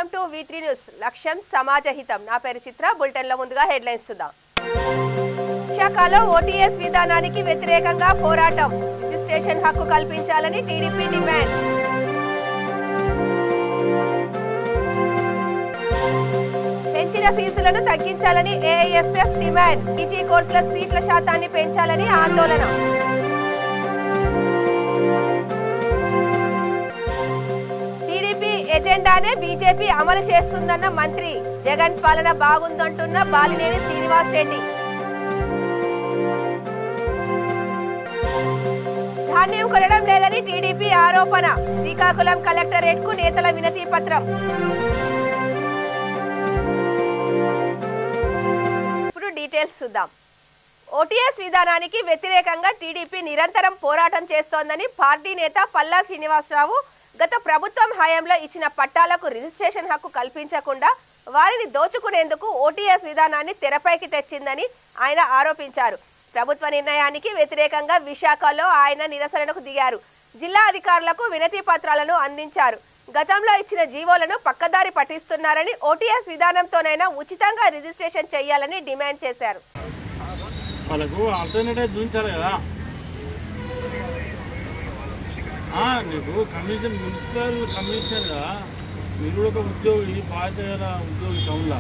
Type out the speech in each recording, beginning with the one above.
Welcome to V3 news. లక్ష్యం సమాజహితం. నా పేరు చిత్ర. బులెటిన్ లో ముందుగా హెడ్లైన్స్ చూద్దాం. విశాఖలో ఓటీఎస్ విధానానికి వ్యతిరేకంగా పోరాటం. రిజిస్ట్రేషన్ హక్కు కల్పించాలని టీడీపీ డిమాండ్. పెంచిన ఫీజులను తగ్గించాలని ఏఐఎస్ఎఫ్ డిమాండ్. పీజీ కోర్సుల సీట్ల శాతాన్ని పెంచాలని ఆందోళన. ఎజెండానే బీజేపీ అమలు చేస్తుందన్న మంత్రి. జగన్ పాలన బాగుందంటున్న బాలినేని శ్రీనివాస్ రెడ్డి. ధాన్యం కొనడం లేదని టీడీపీ ఆరోపణ. శ్రీకాకుళం కలెక్టరేట్ కు నేతల వినతి పత్రం. ఇప్పుడు డీటెయిల్స్ చూద్దాం. ఓటీఎస్ విధానానికి వ్యతిరేకంగా టీడీపీ నిరంతరం పోరాటం చేస్తోందని పార్టీ నేత పల్లా శ్రీనివాసరావు గత ప్రభుత్వం హయాంలో ఇచ్చిన పట్టాలకు రిజిస్ట్రేషన్ హక్కు కల్పించకుండా వారిని దోచుకునేందుకు ఓటీఎస్ విధానాన్ని తెరపైకి తెచ్చిందని ఆయన ఆరోపించారు. ప్రభుత్వ నిర్ణయానికి వ్యతిరేకంగా విశాఖలో ఆయన నిరసనకు దిగారు. జిల్లా అధికారులకు వినతి పత్రాలను అందించారు. గతంలో ఇచ్చిన జీవోలను పక్కదారి పట్టిస్తున్నారని, ఓటీఎస్ విధానంతోనైనా ఉచితంగా రిజిస్ట్రేషన్ చేయాలని డిమాండ్ చేశారు. నీకు కమిషన్ మున్సిపల్ కమిషన్గా మీరు ఒక ఉద్యోగి బాధ్యత ఉద్యోగి టౌన్లో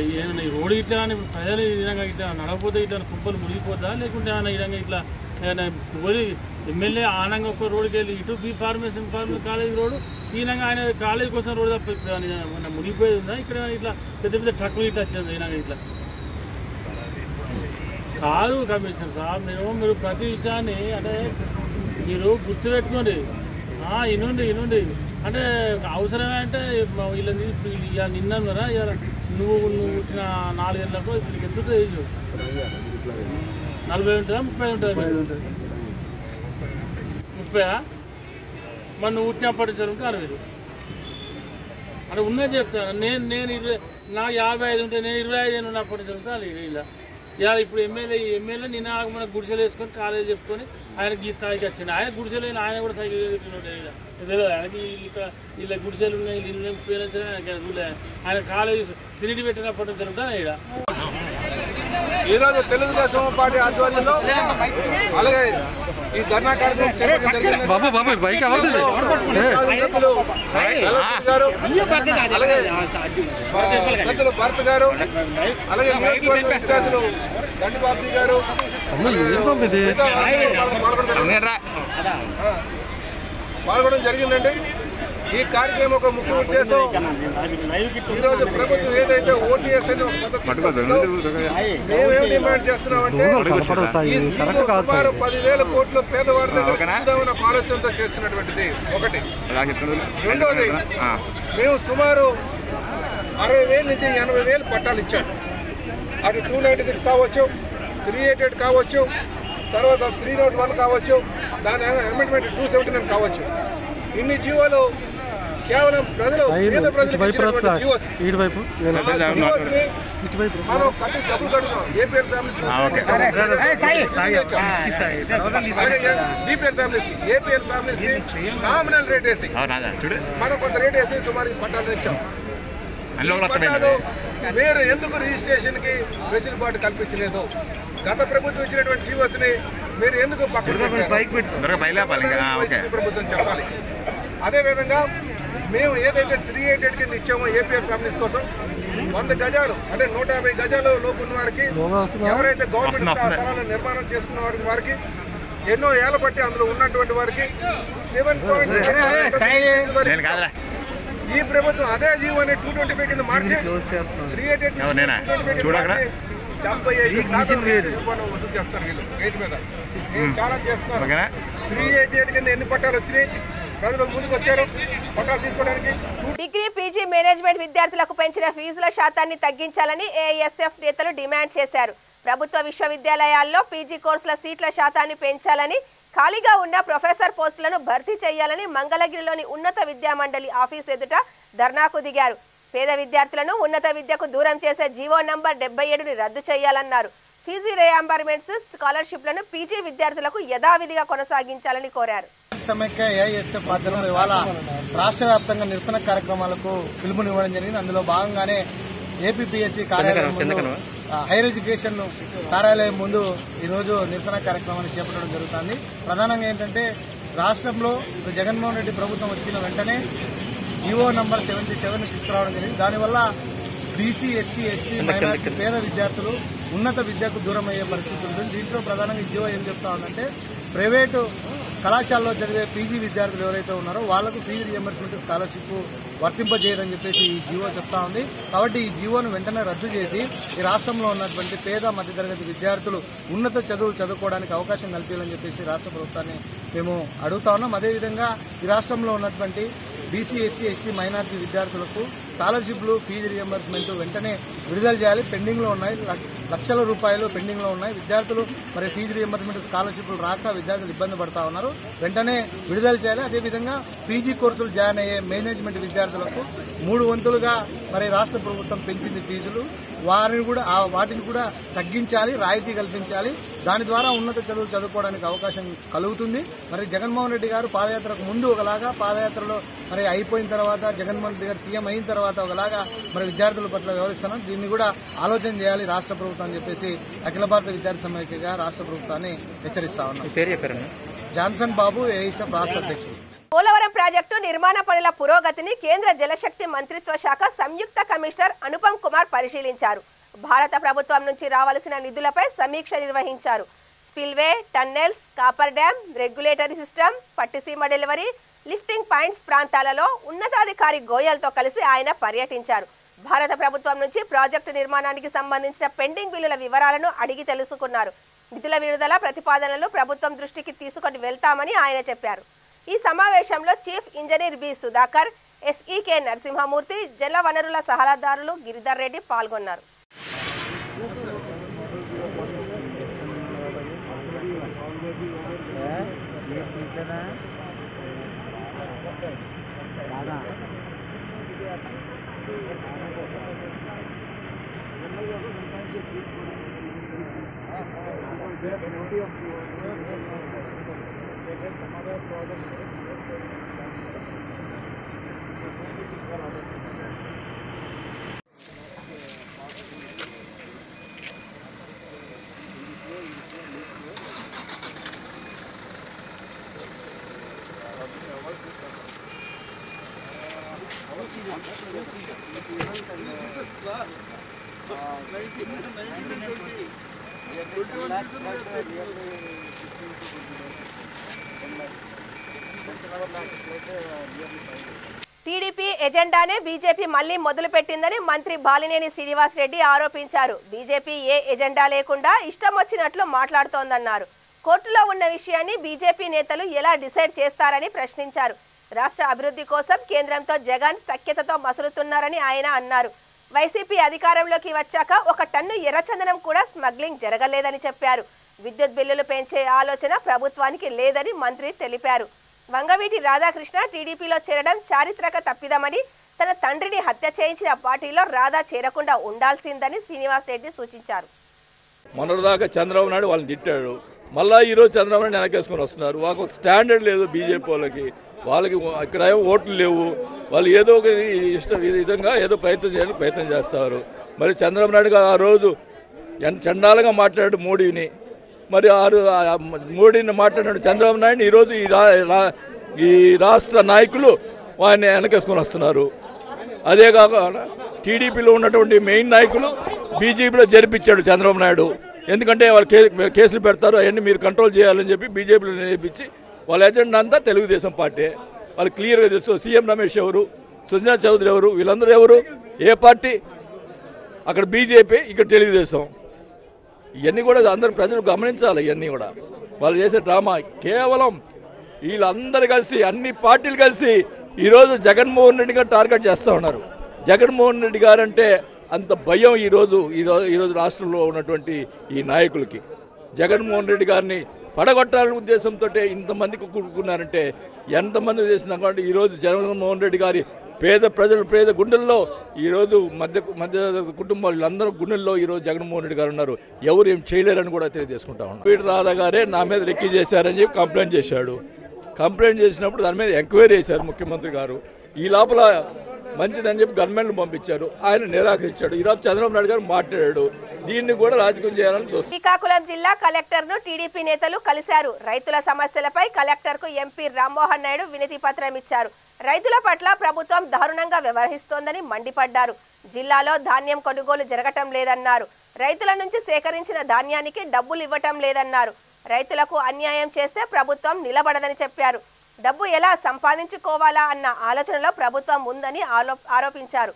ఏదైనా రోడ్డు ఇట్లా అని ప్రజలు ఈ విధంగా ఇట్లా నడకపోతే ఇట్లా కుప్పలు మునిగిపోద్దా, లేకుంటే ఏమైనా ఈ విధంగా ఇట్లా ఏదైనా పోయి ఎమ్మెల్యే ఆనంగా ఒక రోడ్డుకి వెళ్ళి ఇటు బీ ఫార్మేషన్ కాలేజ్ రోడ్డు ఈ విధంగా ఆయన కాలేజ్ కోసం రోడ్డు తప్ప మునిగిపోయేది ఉందా? ఇక్కడ ఇట్లా పెద్ద పెద్ద ట్రక్కులు ఇట్లా వచ్చింది ఈ ఇట్లా కాదు కమిషన్ సార్. మీరు ప్రతి విషయాన్ని అంటే మీరు గుర్తుపెట్టుకోండి. ఇనుండి అంటే అవసరమే అంటే వీళ్ళని నిన్నాను కదా. నువ్వు పుట్టిన 4 ఏళ్ళకు ఇప్పుడు ఎంత ఏజ్? 40 ఉంటుందా 30 ఉంటుంది? 30. మరి నువ్వు పుట్టినప్పటి జరుగుతుంది 60 అంటే ఉన్నది చెప్తాను. నేను నాకు 55 ఉంటే నేను 25 ఉన్నప్పటి జరుగుతుంది ఇలా. ఇప్పుడు ఎమ్మెల్యే నిన్న మన గుడిసెలు వేసుకొని కాలేజీ చెప్పుకొని ఆయనకి ఈ స్థాయికి వచ్చింది. ఆయన గుడిసెలు ఆయన కూడా సైకిల్ తెలియదు ఆయనకి. ఇక్కడ ఇలా గుడిసెలు ఉన్నాయి, ఇల్లు పేరు ఆయన కాలేజీ సిరిడి పెట్టినప్పటి జరుగుతుంది ఇక్కడ. ఈరోజు తెలుగుదేశం పార్టీ ఆధ్వర్యంలో అలాగే ఈ ధర్నా కార్యక్రమం అలాగే పెద్దలు భరత్ గారు, అలాగే ఇన్ఛార్జీలు గండిబాబు గారు పాల్గొనడం జరిగిందండి. ఈ కార్యక్రమం ఒక ముఖ్య ఉద్దేశం ఈరోజు ప్రభుత్వం ఏదైతే ఓటీఎస్ అని మేమేం డిమాండ్ చేస్తున్నామంటే సుమారు 10,000 కోట్లు పేదవారి దగ్గర ఆలోచనతో చేస్తున్నటువంటిది ఒకటి. రెండవది, మేము సుమారు 60,000 నుంచి 80,000 పట్టాలు ఇచ్చాం. అటు 296 కావచ్చు, 388 కావచ్చు, తర్వాత 301 కావచ్చు, దాని అమెండ్మెంట్ 279 కావచ్చు. ఇన్ని జీవోలు కేవలం ప్రజలు పేద ప్రజలకు ఇచ్చినటువంటి జీవోస్ మనం కట్టి డబ్బులు కడుతున్నాం. ఏపీఎల్ ఫ్యామిలీస్కి, బీపీఎల్ ఫ్యామిలీస్కి, ఏపీఎల్ ఫ్యామిలీస్కి నామినల్ రేట్ వేసి మనం కొంత రేట్ వేసి సుమారు పట్టాలు ఇచ్చాం. మీరు ఎందుకు రిజిస్ట్రేషన్కి వెసులుబాటు కల్పించలేదు? గత ప్రభుత్వం ఇచ్చినటువంటి జీవోస్ని మీరు ఎందుకు పక్కన ప్రభుత్వం చెప్పాలి. అదేవిధంగా మేము ఏదైతే 388 కింద ఇచ్చామో ఏపీఎల్ ఫ్యామిలీస్ కోసం 100 గజాలు అంటే 150 గజాలు లోపు ఉన్న వారికి, ఎవరైతే గవర్నమెంట్ స్థలాలను నిర్మాణం చేసుకున్న వారికి ఎన్నో ఏళ్ల బట్టి అందులో ఉన్నటువంటి వారికి 7.5 ఈ ప్రభుత్వం అదే జీవోని 225 కింద మార్చి 388 75% వసూలు చేస్తారు వీళ్ళు గేట్ మీద. చాలా చేస్తున్నారు. 388 కింద ఎన్ని పట్టాలు వచ్చినాయి? ప్రజలు ముందుకు వచ్చారు పట్టాలు తీసుకోవడానికి. డిగ్రీ పీజీ మేనేజ్మెంట్ విద్యార్థులకు పెంచిన ఫీజుల శాతాన్ని తగ్గించాలని ఏఐఎస్ఎఫ్ నేతలు డిమాండ్ చేశారు. ప్రభుత్వ విశ్వవిద్యాలయాల్లో పీజీ కోర్సుల సీట్ల శాతాన్ని పెంచాలని, ఖాళీగా ఉన్న ప్రొఫెసర్ పోస్టులను భర్తీ చేయాలని మంగళగిరిలోని ఉన్నత విద్యామండలి ఆఫీస్ ఎదుట ధర్నాకు దిగారు. పేద విద్యార్థులను ఉన్నత విద్యకు దూరం చేసే జీవో నంబర్ 77ని రద్దు చేయాలన్నారు. ఫీజు రీయింబర్స్మెంట్స్ స్కాలర్షిప్లను పీజీ విద్యార్థులకు యథావిధిగా కొనసాగించాలని కోరారు. సమైక్య ఏఐఎస్ఎఫ్ ఆధ్వర్యంలో ఇవాళ రాష్ట్ర వ్యాప్తంగా నిరసన కార్యక్రమాలకు పిలుపునివ్వడం జరిగింది. అందులో భాగంగానే ఏపీపీఎస్సీ కార్యాలయం ముందు, హైయర్ ఎడ్యుకేషన్ కార్యాలయం ముందు ఈరోజు నిరసన కార్యక్రమాన్ని చేపట్టడం జరుగుతుంది. ప్రధానంగా ఏంటంటే రాష్ట్రంలో జగన్మోహన్ రెడ్డి ప్రభుత్వం వచ్చిన వెంటనే జీవో నంబర్ 77 తీసుకురావడం జరిగింది. దానివల్ల బీసీ, ఎస్సీ, ఎస్టీ, మైనార్టీ పేద విద్యార్థులు ఉన్నత విద్యకు దూరం అయ్యే పరిస్థితి ఉంటుంది. దీంట్లో ప్రధానంగా జీవో ఏం చెప్తా ఉందంటే ప్రైవేటు కళాశాలలో చదివే పీజీ విద్యార్థులు ఎవరైతే ఉన్నారో వాళ్లకు ఫీజు రియంబర్స్మెంట్ స్కాలర్షిప్ వర్తింపజేయదని చెప్పేసి ఈ జీవో చెప్తా ఉంది. కాబట్టి ఈ జీవోను వెంటనే రద్దు చేసి ఈ రాష్ట్రంలో ఉన్నటువంటి పేద మధ్యతరగతి విద్యార్థులు ఉన్నత చదువులు చదువుకోవడానికి అవకాశం కల్పించాలని చెప్పేసి రాష్ట్ర ప్రభుత్వాన్ని మేము అడుగుతా ఉన్నాం. అదేవిధంగా ఈ రాష్ట్రంలో ఉన్నటువంటి బీసీ, ఎస్సీ, ఎస్టీ, మైనార్టీ విద్యార్థులకు స్కాలర్షిప్లు, ఫీజు రియంబర్స్మెంట్ వెంటనే విడుదల చేయాలి. పెండింగ్ లో ఉన్నాయి, లక్షల రూపాయలు పెండింగ్ లో ఉన్నాయి. విద్యార్థులు మరి ఫీజు రియంబర్స్మెంట్ స్కాలర్షిప్లు రాక విద్యార్థులు ఇబ్బంది పడతా ఉన్నారు. వెంటనే విడుదల చేయాలి. అదేవిధంగా పీజీ కోర్సులు జాయిన్ అయ్యే మేనేజ్మెంట్ విద్యార్థులకు 3 వంతులుగా మరి రాష్ట్ర ప్రభుత్వం పెంచింది ఫీజులు. వాటిని కూడా తగ్గించాలి, రాయితీ కల్పించాలి. దాని ద్వారా ఉన్నత చదువులు చదువుకోవడానికి అవకాశం కలుగుతుంది. మరి జగన్మోహన్ రెడ్డి గారు పాదయాత్రకు ముందు ఒకలాగా, పాదయాత్రలో మరి అయిపోయిన తర్వాత జగన్మోహన్ రెడ్డి గారు సీఎం అయిన తర్వాత ఒకలాగా మరి విద్యార్థుల పట్ల వ్యవహరిస్తున్నాం. దీన్ని కూడా ఆలోచన చేయాలి రాష్ట్ర ప్రభుత్వం అని చెప్పేసి అఖిల భారత విద్యార్థి సమైక్యగా రాష్ట్ర ప్రభుత్వాన్ని హెచ్చరిస్తా ఉన్నాం. జాన్సన్ బాబు, ఏఐఎస్ఎఫ్ రాష్ట్ర అధ్యక్షుడు. పోలవరం ప్రాజెక్టు నిర్మాణ పనుల పురోగతిని కేంద్ర జలశక్తి మంత్రిత్వ శాఖ సంయుక్త కమిషనర్ అనుపమ్ కుమార్ పరిశీలించారు. భారత ప్రభుత్వం నుంచి రావాల్సిన నిధులపై సమీక్ష నిర్వహించారు. Spillway, tunnels, copper dam, regulatory system, Pattiseema delivery, lifting points ప్రాంతాలలో ఉన్నతాధికారి గోయల్తో కలిసి ఆయన పర్యటించారు. భారత ప్రభుత్వం నుంచి ప్రాజెక్టు నిర్మాణానికి సంబంధించిన పెండింగ్ బిల్లుల వివరాలను అడిగి తెలుసుకున్నారు. నిధుల విడుదల ప్రతిపాదనలు ప్రభుత్వం దృష్టికి తీసుకొని వెళ్తామని ఆయన చెప్పారు. ఈ సమావేశంలో chief engineer B Sudhakar, SE K Narasimhamurthy, జల వనరుల సలహాదారులు గిరిధర్ రెడ్డి పాల్గొన్నారు. టీడీపీ ఎజెండానే బీజేపీ మళ్లీ మొదలుపెట్టిందని మంత్రి బాలినేని శ్రీనివాస్ రెడ్డి ఆరోపించారు. బీజేపీ ఏ ఎజెండా లేకుండా ఇష్టం వచ్చినట్లు మాట్లాడుతోందన్నారు. కోర్టులో ఉన్న విషయాన్ని బీజేపీ నేతలు ఎలా డిసైడ్ చేస్తారని ప్రశ్నించారు. రాష్ట్ర అభివృద్ధి కోసం కేంద్రంతో జగన్ సఖ్యతతో మసులుతున్నారని ఆయన అన్నారు. వైసీపీ అధికారంలోకి వచ్చాక 1 టన్ను ఎర్రచందనం కూడా స్మగ్లింగ్ జరగలేదని చెప్పారు. విద్యుత్ బిల్లులు పెంచే ఆలోచన ప్రభుత్వానికి లేదని మంత్రి తెలిపారు. వంగవీటి రాధాకృష్ణ టీడీపీలో చేరడం చారిత్రక తప్పిదమని, తన తండ్రిని హత్య చేయించిన పార్టీలో రాధా చేరకుండా ఉండాల్సిందని శ్రీనివాస్ రెడ్డి సూచించారు. మొన్నటిదాకా చంద్రబాబు నాయుడు వాళ్ళని తిట్టాడు, మళ్ళీ ఈరోజు చంద్రబాబు నాయుడు వెనకేసుకొని వస్తున్నారు. వాళ్ళకి ఒక స్టాండర్డ్ లేదు బీజేపీ వాళ్ళకి ఇక్కడ ఏమో ఓట్లు లేవు. వాళ్ళు ఏదో ఒక విధంగా ఏదో ప్రయత్నం చేస్తారు. మరి చంద్రబాబు నాయుడు గారు ఆ రోజు చండాలంగా మాట్లాడాడు మోడీని. మరి మోడీని మాట్లాడినాడు చంద్రబాబు నాయుడు. ఈరోజు ఈ రాష్ట్ర నాయకులు ఆయన వెనకేసుకొని వస్తున్నారు. అదే కాకుండా టీడీపీలో ఉన్నటువంటి మెయిన్ నాయకులు బీజేపీలో జరిపించాడు చంద్రబాబు నాయుడు. ఎందుకంటే వాళ్ళు కేసులు పెడతారు, అవన్నీ మీరు కంట్రోల్ చేయాలని చెప్పి బీజేపీలో నేర్పించి వాళ్ళ ఎజెండా అంతా తెలుగుదేశం పార్టీ. వాళ్ళు క్లియర్గా తెలుసు. సీఎం రమేష్ ఎవరు, సుజనా చౌదరి ఎవరు, వీళ్ళందరూ ఎవరు, ఏ పార్టీ? అక్కడ బీజేపీ, ఇక్కడ తెలుగుదేశం. ఇవన్నీ కూడా అందరూ ప్రజలు గమనించాలి. ఇవన్నీ కూడా వాళ్ళు చేసే డ్రామా. కేవలం వీళ్ళందరూ కలిసి, అన్ని పార్టీలు కలిసి ఈరోజు జగన్మోహన్ రెడ్డి గారు టార్గెట్ చేస్తూ ఉన్నారు. జగన్మోహన్ రెడ్డి గారు అంటే అంత భయం ఈరోజు రాష్ట్రంలో ఉన్నటువంటి ఈ నాయకులకి. జగన్మోహన్ రెడ్డి గారిని పడగొట్టాలనే ఉద్దేశంతో ఇంతమందికి కూడుకున్నారంటే ఎంతమంది చేసినా కాబట్టి ఈరోజు జగన్మోహన్ రెడ్డి గారి పేద ప్రజలు పేద గుండెల్లో ఈరోజు మధ్య కుటుంబాలు అందరూ గుండెల్లో ఈరోజు జగన్మోహన్ రెడ్డి గారు ఉన్నారు. ఎవరు ఏం చేయలేరని కూడా తెలియజేసుకుంటా ఉన్నాం. పీటర్ రాధా గారే నా మీద రెక్కి చేశారని చెప్పి కంప్లైంట్ చేశాడు. కంప్లైంట్ చేసినప్పుడు దాని మీద ఎంక్వైరీ చేశారు ముఖ్యమంత్రి గారు. ఈ లోపల మంచిదని చెప్పి గవర్నమెంట్ పంపించారు. ఆయన నిరాకరించాడు. ఈరోజు చంద్రబాబు నాయుడు గారు మాట్లాడాడు. దీన్ని కూడా రాజకీయం చేయాలని చూస్తారు. శ్రీకాకుళం జిల్లా కలెక్టర్ ను టీడీపీ నేతలు కలిశారు. రైతుల సమస్యలపై కలెక్టర్ కు ఎంపీ రామ్మోహన్ నాయుడు వినతి పత్రం ఇచ్చారు. రైతుల పట్ల ప్రభుత్వం దారుణంగా వ్యవహరిస్తోందని మండిపడ్డారు. జిల్లాలో ధాన్యం కొనుగోలు జరగటం లేదన్నారు. రైతుల నుంచి సేకరించిన ధాన్యానికి డబ్బులు ఇవ్వటం లేదన్నారు. రైతులకు అన్యాయం చేస్తే ప్రభుత్వం నిలబడదని చెప్పారు. డబ్బు ఎలా సంపాదించుకోవాలా అన్న ఆలోచనలో ప్రభుత్వం ఉందని ఆరోపించారు.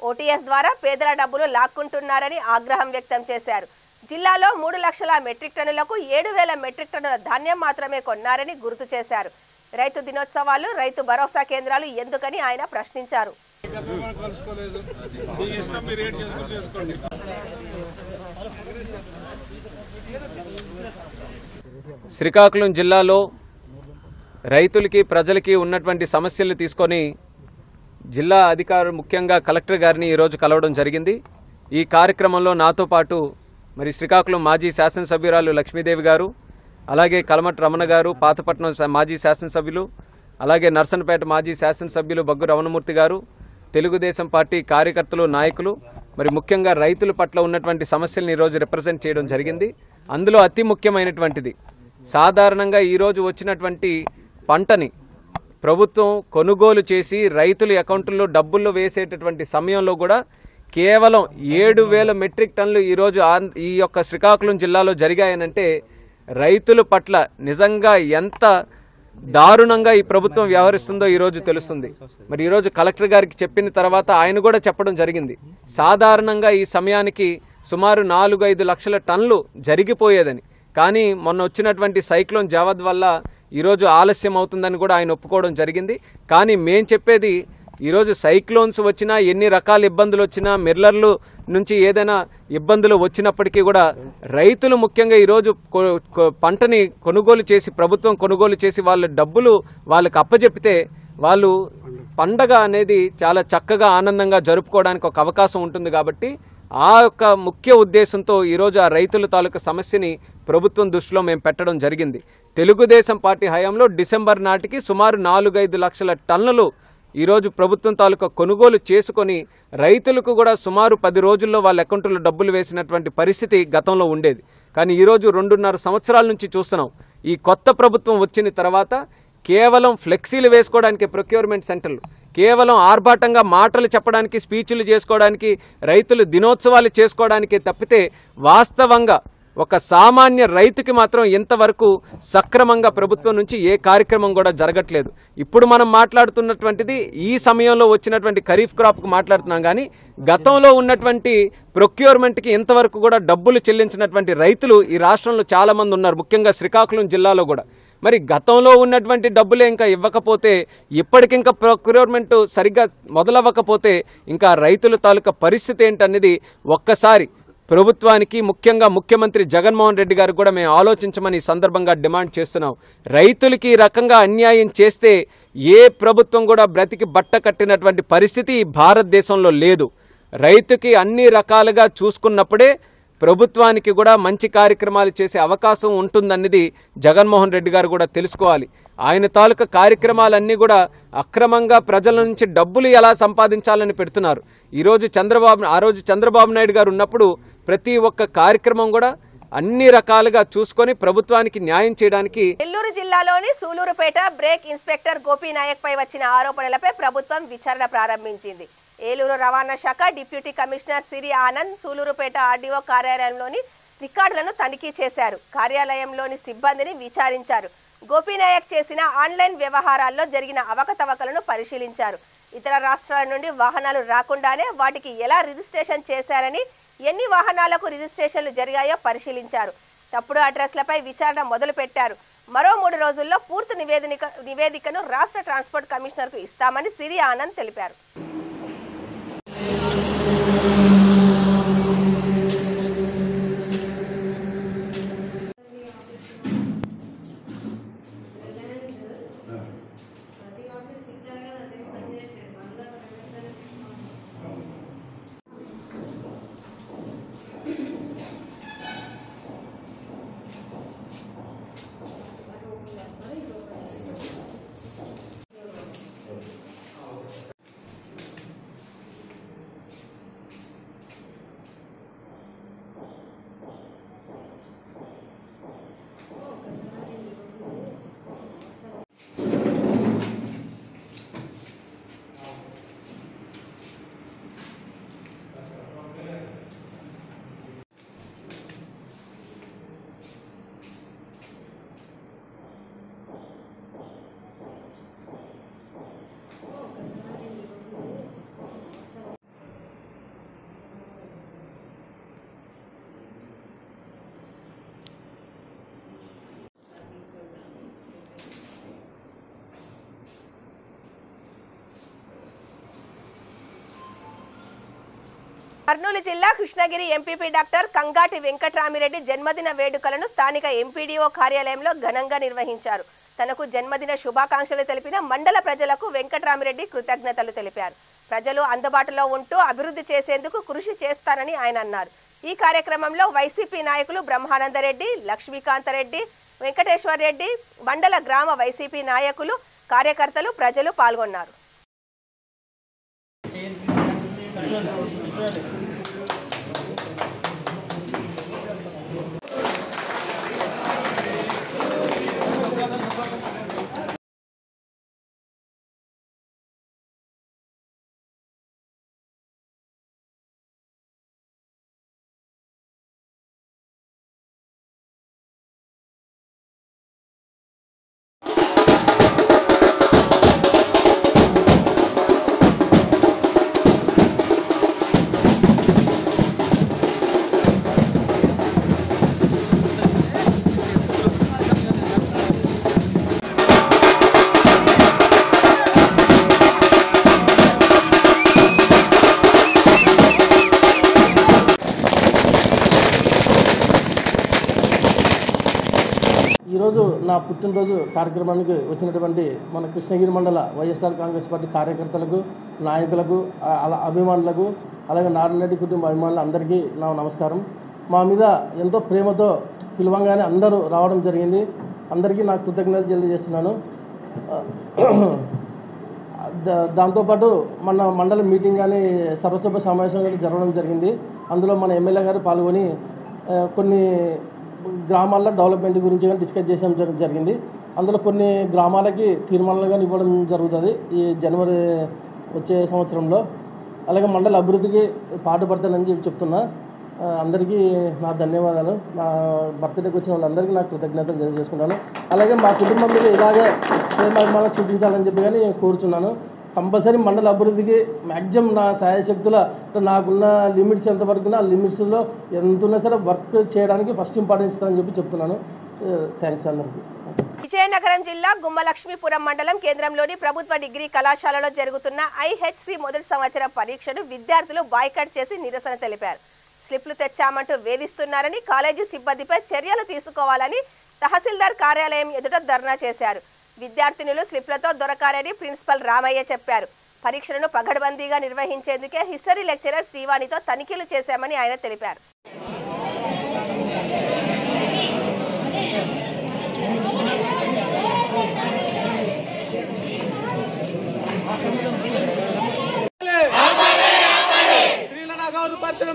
ఓటీఎస్ ద్వారా పేదల డబ్బులు లాక్కుంటున్నారని ఆగ్రహం వ్యక్తం చేశారు. జిల్లాలో 3 లక్షల మెట్రిక్ టన్నులకు 7,000 మెట్రిక్ టన్నుల ధాన్యం మాత్రమే కొన్నారని గుర్తు చేశారు. రైతు దినోత్సవాలు, రైతు భరోసా కేంద్రాలు ఎందుకని ఆయన ప్రశ్నించారు. శ్రీకాకుళం జిల్లాలో రైతులకి ప్రజలకి ఉన్నటువంటి సమస్యలు తీసుకొని జిల్లా అధికారులు ముఖ్యంగా కలెక్టర్ గారిని ఈరోజు కలవడం జరిగింది. ఈ కార్యక్రమంలో నాతో పాటు మరి శ్రీకాకుళం మాజీ శాసనసభ్యురాలు లక్ష్మీదేవి గారు, అలాగే కలమటి రమణ గారు, పాతపట్నం మాజీ శాసనసభ్యులు, అలాగే నర్సన్పేట మాజీ శాసనసభ్యులు బగ్గు రమణమూర్తి గారు, తెలుగుదేశం పార్టీ కార్యకర్తలు, నాయకులు, మరి ముఖ్యంగా రైతుల పట్ల ఉన్నటువంటి సమస్యలను ఈరోజు రిప్రజెంట్ చేయడం జరిగింది. అందులో అతి ముఖ్యమైనటువంటిది సాధారణంగా ఈరోజు వచ్చినటువంటి పంటని ప్రభుత్వం కొనుగోలు చేసి రైతుల అకౌంట్లో డబ్బుల్లో వేసేటటువంటి సమయంలో కూడా కేవలం 7,000 మెట్రిక్ టన్నులు ఈరోజు ఈ యొక్క శ్రీకాకుళం జిల్లాలో జరిగాయనంటే రైతుల పట్ల నిజంగా ఎంత దారుణంగా ఈ ప్రభుత్వం వ్యవహరిస్తుందో ఈరోజు తెలుస్తుంది. మరి ఈరోజు కలెక్టర్ గారికి చెప్పిన తర్వాత ఆయన కూడా చెప్పడం జరిగింది. సాధారణంగా ఈ సమయానికి సుమారు 4-5 లక్షల టన్నులు జరిగిపోయేదని, కానీ మొన్న వచ్చినటువంటి సైక్లోన్ జావద్ వల్ల ఈరోజు ఆలస్యం అవుతుందని కూడా ఆయన ఒప్పుకోవడం జరిగింది. కానీ మేం చెప్పేది ఈరోజు సైక్లోన్స్ వచ్చినా, ఎన్ని రకాల ఇబ్బందులు వచ్చినా, మిర్లర్లు నుంచి ఏదైనా ఇబ్బందులు వచ్చినప్పటికీ కూడా రైతులు ముఖ్యంగా ఈరోజు పంటని కొనుగోలు చేసి, ప్రభుత్వం కొనుగోలు చేసి వాళ్ళ డబ్బులు వాళ్ళకి అప్పచెప్పితే వాళ్ళు పండగ అనేది చాలా చక్కగా ఆనందంగా జరుపుకోవడానికి ఒక అవకాశం ఉంటుంది. కాబట్టి ఆ యొక్క ముఖ్య ఉద్దేశంతో ఈరోజు ఆ రైతుల తాలూకా సమస్యని ప్రభుత్వం దృష్టిలో మేము పెట్టడం జరిగింది. తెలుగుదేశం పార్టీ హయాంలో డిసెంబర్ నాటికి సుమారు 4-5 లక్షల టన్నులు ఈరోజు ప్రభుత్వం తాలూకా కొనుగోలు చేసుకొని రైతులకు కూడా సుమారు 10 రోజుల్లో వాళ్ళ అకౌంట్లో డబ్బులు వేసినటువంటి పరిస్థితి గతంలో ఉండేది. కానీ ఈరోజు 2.5 సంవత్సరాల నుంచి చూస్తున్నాం. ఈ కొత్త ప్రభుత్వం వచ్చిన తర్వాత కేవలం ఫ్లెక్సీలు వేసుకోవడానికి ప్రొక్యూర్మెంట్ సెంటర్లు, కేవలం ఆర్భాటంగా మాటలు చెప్పడానికి, స్పీచ్లు చేసుకోవడానికి, రైతులు దినోత్సవాలు చేసుకోవడానికి తప్పితే వాస్తవంగా ఒక సామాన్య రైతుకి మాత్రం ఇంతవరకు సక్రమంగా ప్రభుత్వం నుంచి ఏ కార్యక్రమం కూడా జరగట్లేదు. ఇప్పుడు మనం మాట్లాడుతున్నటువంటిది ఈ సమయంలో వచ్చినటువంటి ఖరీఫ్ క్రాప్కు మాట్లాడుతున్నాం. కానీ గతంలో ఉన్నటువంటి ప్రొక్యూర్మెంట్కి ఇంతవరకు కూడా డబ్బులు చెల్లించినటువంటి రైతులు ఈ రాష్ట్రంలో చాలామంది ఉన్నారు, ముఖ్యంగా శ్రీకాకుళం జిల్లాలో కూడా. మరి గతంలో ఉన్నటువంటి డబ్బులే ఇంకా ఇవ్వకపోతే, ఇప్పటికింకా ప్రొక్యూర్మెంట్ సరిగ్గా మొదలవ్వకపోతే ఇంకా రైతుల తాలూకా పరిస్థితి ఏంటనేది ఒక్కసారి ప్రభుత్వానికి, ముఖ్యంగా ముఖ్యమంత్రి జగన్మోహన్ రెడ్డి గారికి కూడా మేము ఆలోచించమని సందర్భంగా డిమాండ్ చేస్తున్నాం. రైతులకి ఈ రకంగా అన్యాయం చేస్తే ఏ ప్రభుత్వం కూడా బ్రతికి బట్ట కట్టినటువంటి పరిస్థితి భారతదేశంలో లేదు. రైతుకి అన్ని రకాలుగా చూసుకున్నప్పుడే ప్రభుత్వానికి కూడా మంచి కార్యక్రమాలు చేసే అవకాశం ఉంటుందన్నది జగన్మోహన్ రెడ్డి గారు కూడా తెలుసుకోవాలి. ఆయన తాలూకా కార్యక్రమాలన్నీ కూడా అక్రమంగా ప్రజల నుంచి డబ్బులు ఎలా సంపాదించాలని పెడుతున్నారు. ఆ రోజు చంద్రబాబు నాయుడు గారు ఉన్నప్పుడు ప్రతి ఒక్క కార్యక్రమం కూడా అన్ని రకాలుగా చూసుకొని ప్రభుత్వానికి న్యాయం చేయడానికి. నెల్లూరు జిల్లాలోని సూలూరుపేట బ్రేక్ ఇన్స్పెక్టర్ గోపీనాయక్ పై వచ్చిన ఆరోపణలపై ప్రభుత్వం విచారణ ప్రారంభించింది. ఏలూరు రవాణా శాఖ డిప్యూటీ కమిషనర్ సిరి ఆనంద్ సూలూరుపేట ఆర్డీఓ కార్యాలయంలోని రికార్డులను తనిఖీ చేశారు. కార్యాలయంలోని సిబ్బందిని విచారించారు. గోపీనాయక్ చేసిన ఆన్లైన్ వ్యవహారాల్లో జరిగిన అవకతవకలను పరిశీలించారు. ఇతర రాష్ట్రాల నుండి వాహనాలు రాకుండానే వాటికి ఎలా రిజిస్ట్రేషన్ చేశారని, ఎన్ని వాహనాలకు రిజిస్ట్రేషన్లు జరిగాయో పరిశీలించారు. తప్పుడు అడ్రస్లపై విచారణ మొదలుపెట్టారు. మరో 3 రోజుల్లో పూర్తి నివేదికను రాష్ట్ర ట్రాన్స్పోర్ట్ కమిషనర్కు ఇస్తామని సిరి ఆనంద్ తెలిపారు. కర్నూలు జిల్లా కృష్ణగిరి ఎంపీపీ డాక్టర్ కంగాటి వెంకట్రామిరెడ్డి జన్మదిన వేడుకలను స్థానిక ఎంపీడీఓ కార్యాలయంలో ఘనంగా నిర్వహించారు. తనకు జన్మదిన శుభాకాంక్షలు తెలిపిన మండల ప్రజలకు వెంకట్రామిరెడ్డి కృతజ్ఞతలు తెలిపారు. ప్రజలు అందుబాటులో ఉంటూ అభివృద్ధి చేసేందుకు కృషి చేస్తానని ఆయన అన్నారు. ఈ కార్యక్రమంలో వైసీపీ నాయకులు బ్రహ్మానందరెడ్డి, లక్ష్మీకాంతరెడ్డి, వెంకటేశ్వర్ రెడ్డి, మండల గ్రామ వైసీపీ నాయకులు, కార్యకర్తలు, ప్రజలు పాల్గొన్నారు. ఈరోజు నా పుట్టినరోజు కార్యక్రమానికి వచ్చినటువంటి మన కృష్ణగిరి మండల వైఎస్ఆర్ కాంగ్రెస్ పార్టీ కార్యకర్తలకు, నాయకులకు, అభిమానులకు, అలాగే నారాయణరెడ్డి కుటుంబ అభిమానులు అందరికీ నా నమస్కారం. మా మీద ఎంతో ప్రేమతో పిలవంగానే అందరూ రావడం జరిగింది. అందరికీ నాకు కృతజ్ఞతలు తెలియజేస్తున్నాను. దాంతోపాటు మన మండల మీటింగ్ కానీ సర్వసభ సమావేశం కానీ జరగడం జరిగింది. అందులో మన ఎమ్మెల్యే గారు పాల్గొని కొన్ని గ్రామాల డెవలప్మెంట్ గురించి కానీ డిస్కస్ చేసాం జరిగింది. అందులో కొన్ని గ్రామాలకి తీర్మానాలు కానీ ఇవ్వడం జరుగుతుంది ఈ జనవరి వచ్చే సంవత్సరంలో. అలాగే మండల అభివృద్ధికి పాటుపడతానని చెప్తున్నా. అందరికీ నా ధన్యవాదాలు. నా బర్త్డేకి వచ్చిన వాళ్ళందరికీ నా కృతజ్ఞతలు తెలియజేసుకున్నాను. అలాగే మా కుటుంబం మీద ఇలాగే ప్రేమాభిమానం చూపించాలని చెప్పి కానీ కోరుచున్నాను. కంపల్సరీ మండల అభివృద్ధికి మ్యాక్సిమం నా సాయశక్తుల నాకున్న లిమిట్స్ ఎంతవరకు ఆ లిమిట్స్లో ఎంత ఉన్నా సరే వర్క్ చేయడానికి ఫస్ట్ ఇంపార్టెన్స్ ఇస్తానని చెప్పి చెప్తున్నాను. థ్యాంక్స్ అందరికీ. విజయనగరం జిల్లా గుమ్మలక్ష్మీపురం మండలం కేంద్రంలోని ప్రభుత్వ డిగ్రీ కళాశాలలో జరుగుతున్న ఐహెచ్సి మొదటి సంవత్సర పరీక్షను విద్యార్థులు బాయ్కాట్ చేసి నిరసన తెలిపారు. స్లిప్లు తెచ్చామంటూ వేధిస్తున్నారని, కాలేజీ సిబ్బందిపై చర్యలు తీసుకోవాలని తహసీల్దార్ కార్యాలయం ఎదుట ధర్నా చేశారు. విద్యార్థినులు స్లిప్లతో దొరకారని ప్రిన్సిపల్ రామయ్య చెప్పారు. పరీక్షలను పగడ్బందీగా నిర్వహించేందుకే హిస్టరీ లెక్చరర్ శ్రీవాణితో తనిఖీలు చేశామని ఆయన తెలిపారు.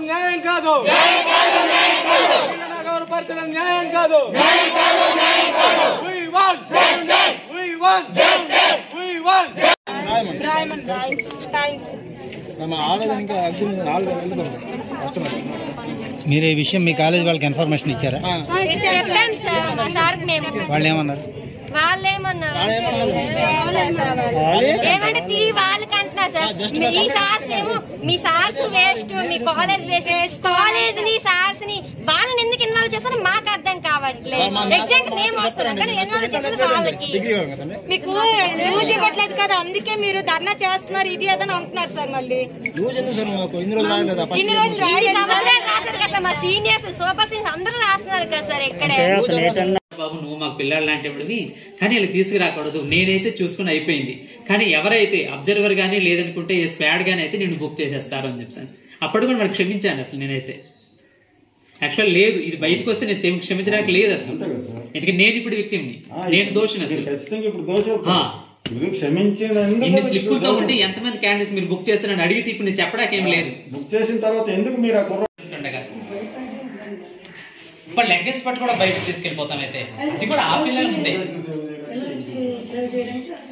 న్యాయం కాదు, న్యాయం కాదు. మీరు ఈ విషయం మీ కాలేజ్ వాళ్ళకి ఇన్ఫర్మేషన్ ఇచ్చారా? వాళ్ళు ఏమన్నారు? ఏమంటే వాళ్ళకి అంటున్నారు సార్, మీ సార్స్ ఏమో మీ సార్స్ వేస్ట్, మీ కాలేజ్ వేస్ట్, కాలేజ్ ని సార్స్ ని వాళ్ళని ఎందుకు ఇన్వాల్వ్ చేస్తారో మాకు అర్థం కావట్లేదు. ఎగ్జాక్ట్ మేము వస్తున్నాం కానీ ఇన్వాల్వ్ చేస్తుంది వాళ్ళకి. మీకు యూజ్ ఇవ్వట్లేదు కదా, అందుకే మీరు ధర్నా చేస్తున్నారు ఇది అదని అంటున్నారు సార్. మళ్ళీ ఇన్ని రోజులు రాశారు కదా మా సీనియర్స్, సూపర్ సీనియర్స్ అందరూ రాస్తున్నారు కదా సార్. ఇక్కడే బాబు నువ్వు మాకు పిల్లలు లాంటివి కానీ వీళ్ళకి తీసుకురాకూడదు, నేనైతే చూసుకుని అయిపోయింది. కానీ ఎవరైతే అబ్జర్వర్ కానీ లేదనుకుంటే స్క్వాడ్ కానీ అయితే నేను బుక్ చేసేస్తారు అని చెప్పాను. అప్పుడు కూడా మనకు క్షమించాను అసలు. నేనైతే యాక్చువల్ లేదు, ఇది బయటకు వస్తే నేను క్షమించడానికి లేదు అసలు. ఎందుకంటే నేను ఇప్పుడు విక్టిమ్ని, నేను దోషిని అసలు. ఇన్ని స్లిప్పులతో ఉంటే ఎంతమంది క్యాండిడేట్స్ మీరు బుక్ చేస్తారని అడిగితే ఇప్పుడు నేను చెప్పడానికి ఏం లేదు. బుక్ చేసిన తర్వాత ఎందుకు మీరు ఇప్పుడు లెగ్గెస్ పట్టు కూడా బయటకు తీసుకెళ్లిపోతాం. అయితే అది కూడా ఆ పిల్లల ముందే.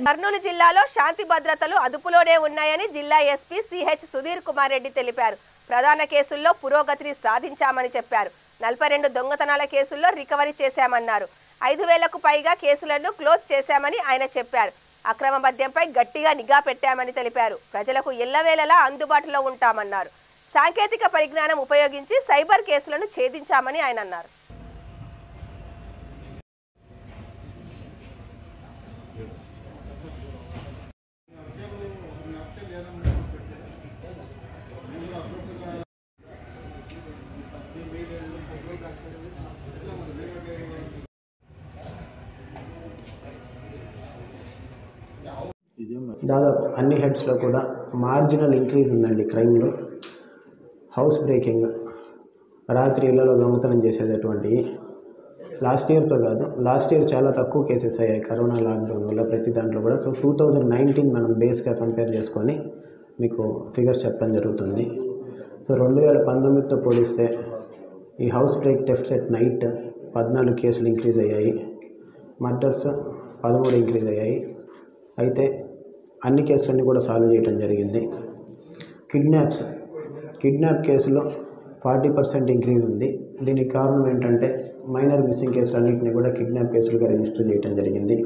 కర్నూలు జిల్లాలో శాంతి భద్రతలు అదుపులోనే ఉన్నాయని జిల్లా ఎస్పీ సిహెచ్ సుధీర్ కుమార్ రెడ్డి తెలిపారు. ప్రధాన కేసుల్లో పురోగతిని సాధించామని చెప్పారు. 42 దొంగతనాల కేసుల్లో రికవరీ చేశామన్నారు. 5,000కు పైగా కేసులను క్లోజ్ చేశామని ఆయన చెప్పారు. అక్రమ మద్యంపై గట్టిగా నిఘా పెట్టామని తెలిపారు. ప్రజలకు ఎల్లవేళలా అందుబాటులో ఉంటామన్నారు. సాంకేతిక పరిజ్ఞానం ఉపయోగించి సైబర్ కేసులను ఛేదించామని ఆయన అన్నారు. దాదాపు అన్ని హెడ్స్లో కూడా మార్జినల్ ఇంక్రీజ్ ఉందండి క్రైమ్లో. హౌస్ బ్రేకింగ్, రాత్రి ఇళ్లలో దొంగతనం చేసేటటువంటివి లాస్ట్ ఇయర్తో కాదు, లాస్ట్ ఇయర్ చాలా తక్కువ కేసెస్ అయ్యాయి కరోనా లాక్డౌన్ వల్ల ప్రతి దాంట్లో కూడా. సో 2019 మనం బేస్గా కంపేర్ చేసుకొని మీకు ఫిగర్స్ చెప్పడం జరుగుతుంది. సో 2019తో పోలిస్తే ఈ house break thefts at night 14 కేసులు ఇంక్రీజ్ అయ్యాయి, మర్డర్స్ 13 ఇంక్రీజ్ అయ్యాయి. అయితే అన్ని కేసులన్నీ కూడా సాల్వ్ చేయడం జరిగింది. కిడ్నాప్ కేసులో 40% ఇంక్రీజ్ ఉంది. దీనికి కారణం ఏంటంటే మైనర్ మిస్సింగ్ కేసులన్నింటినీ కూడా కిడ్నాప్ కేసులుగా రిజిస్టర్ చేయడం జరిగింది.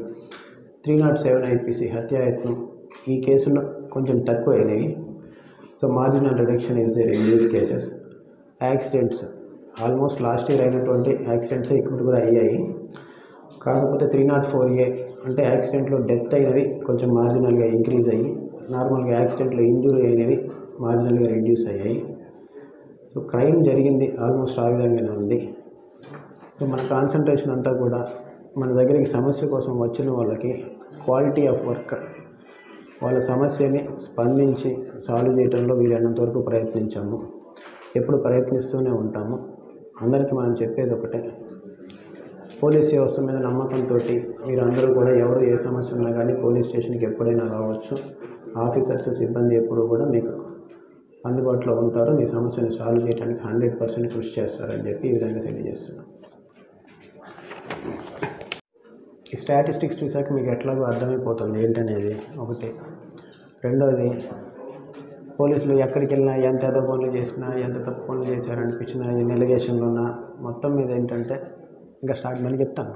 307 IPC హత్యాయత్నం ఈ కేసులో కొంచెం తక్కువ అయినాయి. So marginal reduction is there in these cases. Accidents almost last year అయినటువంటి యాక్సిడెంట్స్ ఇప్పుడు కూడా అయ్యాయి. కాకపోతే 304A అంటే యాక్సిడెంట్లో డెత్ అయినవి కొంచెం మార్జినల్గా ఇంక్రీజ్ అయ్యి, నార్మల్గా యాక్సిడెంట్లో ఇంజూరీ అయినవి మార్జినల్గా రిడ్యూస్ అయ్యాయి. సో క్రైమ్ జరిగింది ఆల్మోస్ట్ ఆ విధంగానే ఉంది. సో మన కాన్సన్ట్రేషన్ అంతా కూడా మన దగ్గరికి సమస్య కోసం వచ్చిన వాళ్ళకి క్వాలిటీ ఆఫ్ వర్క్, వాళ్ళ సమస్యని స్పందించి సాల్వ్ చేయడంలో వీలైనంత వరకు ప్రయత్నించాము, ఎప్పుడు ప్రయత్నిస్తూనే ఉంటాము. అందరికీ మనం చెప్పేది ఒకటే, పోలీస్ వ్యవస్థ మీద నమ్మకంతో మీరు అందరూ కూడా ఎవరు ఏ సమస్య ఉన్నా కానీ పోలీస్ స్టేషన్కి ఎప్పుడైనా రావచ్చు. ఆఫీసర్స్ సిబ్బంది ఎప్పుడు కూడా మీకు అందుబాటులో ఉంటారు, మీ సమస్యను సాల్వ్ చేయడానికి 100% కృషి చేస్తారని చెప్పి ఈ విధంగా తెలియజేస్తున్నాం. ఈ స్టాటిస్టిక్స్ చూసాక మీకు ఎట్లాగో అర్థమైపోతుంది ఏంటనేది ఒకటి. రెండవది, పోలీసులు ఎక్కడికి వెళ్ళినా ఎంత ఏదో పనులు చేసినా, ఎంత తప్పు పనులు చేశారనిపించినా, ఎన్ని ఎలిగేషన్లు ఉన్నా మొత్తం మీద ఏంటంటే ఇంకా స్టార్ట్ మళ్ళీ చెప్తాను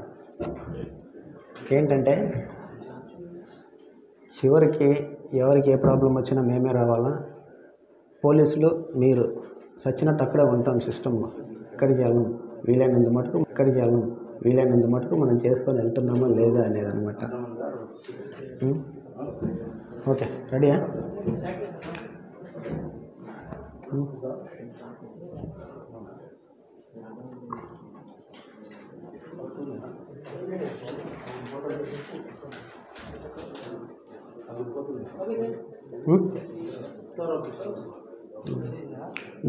ఏంటంటే చివరికి ఎవరికి ఏ ప్రాబ్లం వచ్చినా మేమే రావాలా? పోలీసులు మీరు సచ్చినట్టు అక్కడే ఉంటాం సిస్టంలో, ఎక్కడికి వెళ్ళం, వీలైనంత మటుకు మనం చేసుకొని వెళ్తున్నామా లేదా అనేది అనమాట. ఓకే, రెడీయా?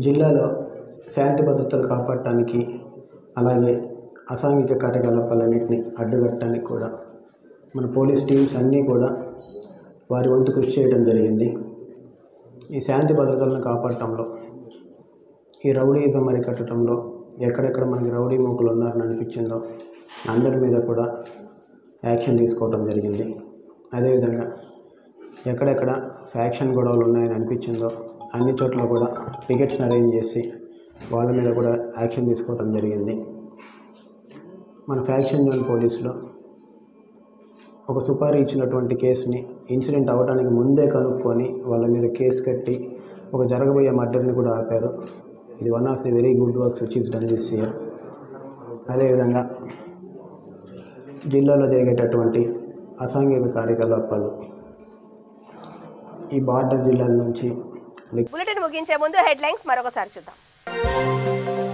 జిల్లాలో శాంతి భద్రతలు కాపాడటానికి, అలాగే అసాంఘిక కార్యకలాపాలన్నింటినీ అడ్డుకట్టడానికి కూడా మన పోలీస్ టీమ్స్ అన్నీ కూడా వారి వంతు కృషి చేయడం జరిగింది. ఈ శాంతి భద్రతలను కాపాడటంలో, ఈ రౌడీయిజం అరికట్టడంలో ఎక్కడెక్కడ మనకి రౌడీ మూకులు ఉన్నారని అనిపించిందో అందరి మీద కూడా యాక్షన్ తీసుకోవడం జరిగింది. అదేవిధంగా ఎక్కడెక్కడ ఫ్యాక్షన్ గొడవలు ఉన్నాయని అనిపించిందో అన్ని చోట్ల కూడా పికెట్స్ని అరేంజ్ చేసి వాళ్ళ మీద కూడా యాక్షన్ తీసుకోవడం జరిగింది. మన ఫ్యాక్షన్ జోన్ పోలీసులో ఒక సుపారీ ఇచ్చినటువంటి కేసుని ఇన్సిడెంట్ అవ్వడానికి ముందే కనుక్కొని వాళ్ళ మీద కేసు కట్టి ఒక జరగబోయే మర్డర్ని కూడా ఆపారు. ఇది one of the very good works which is done this year. అదేవిధంగా జిల్లాలో జరిగేటటువంటి అసాంఘిక కార్యకలాపాలు ఈ బార్డర్ జిల్లాల నుంచి. బులెటిన్ ముగించే ముందు హెడ్లైన్స్ మరొకసారి చూద్దాం.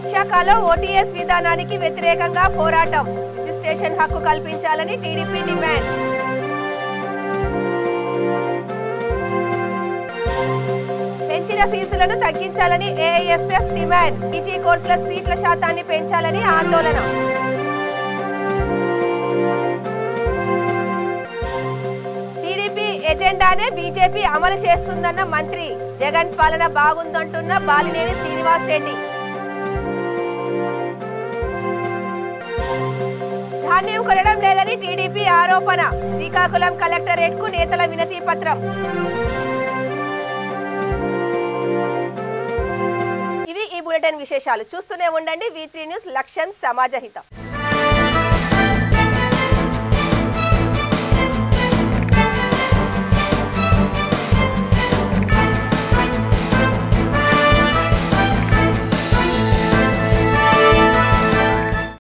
విశాఖలో ఓటీఎస్ విధానానికి వ్యతిరేకంగా పోరాటం, రిజిస్ట్రేషన్ హక్కు కల్పించాలని టీడీపీ డిమాండ్. పెంచిన ఫీజులను తగ్గించాలని ఏఐఎస్ఎఫ్ డిమాండ్. పీజీ కోర్సుల సీట్ల శాతాన్ని పెంచాలని ఆందోళన. టీడీపీ ఎజెండానే బీజేపీ అమలు చేస్తుందన్న మంత్రి. జగన్ పాలన బాగుందంటున్న బాలినేని శ్రీనివాస్ రెడ్డి. ధాన్యం కొనడం లేదని టీడీపీ ఆరోపణ. శ్రీకాకుళం కలెక్టరేట్ కు నేతల వినతి పత్రం. ఇవి ఈ బులెటిన్ విశేషాలు. చూస్తూనే ఉండండి V3 న్యూస్, లక్ష్యం సమాజహితం.